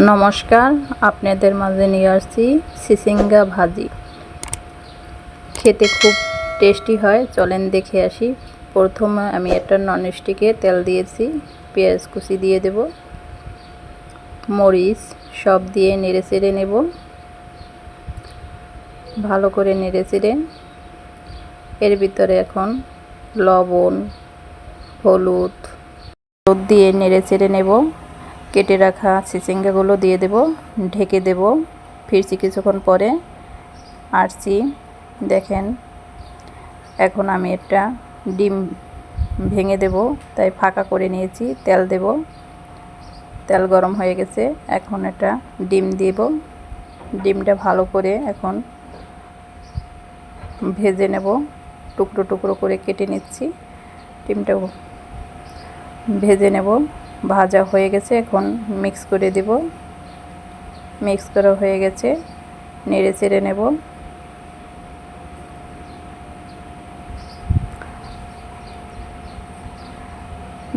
নমস্কার, আপনাদের মাঝে নিয়ে আসছি চিচিঙ্গা ভাজি। খেতে খুব টেস্টি হয়, চলেন দেখে আসি। প্রথমে আমি একটা ননস্টিকে তেল দিয়েছি, পেঁয়াজ কুচি দিয়ে দেব, মরিচ সব দিয়ে নেড়ে চেড়ে নেব। ভালো করে নেড়ে চেড়ে এর ভিতরে এখন লবণ, হলুদ দিয়ে নেড়ে চেড়ে নেব। কেটে রাখা চিচিঙ্গাগুলো দিয়ে দেব, ঢেকে দেব। ফিরছি কিছুক্ষণ পরে, আসছি। দেখেন এখন আমি একটা ডিম ভেঙে দেব, তাই ফাঁকা করে নিয়েছি। তেল দেব, তেল গরম হয়ে গেছে। এখন একটা ডিম দেব, ডিমটা ভালো করে এখন ভেজে নেব। টুকরো টুকরো করে কেটে নিচ্ছি, ডিমটা ভেজে নেব। ভাজা হয়ে গেছে, এখন মিক্স করে দেব। মিক্স করা হয়ে গেছে, নেড়ে চেড়ে নেব।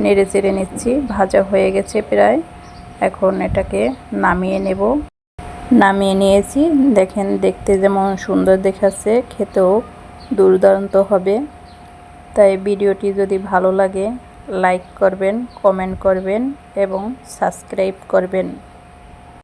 নেড়ে চেড়ে নিচ্ছি, ভাজা হয়ে গেছে প্রায়। এখন এটাকে নামিয়ে নেব। নামিয়ে নিয়েছি। দেখেন দেখতে যেমন সুন্দর দেখাচ্ছে, খেতেও দুর্দান্ত হবে। তাই ভিডিওটি যদি ভালো লাগে লাইক করবেন, কমেন্ট করবেন এবং সাবস্ক্রাইব করবেন।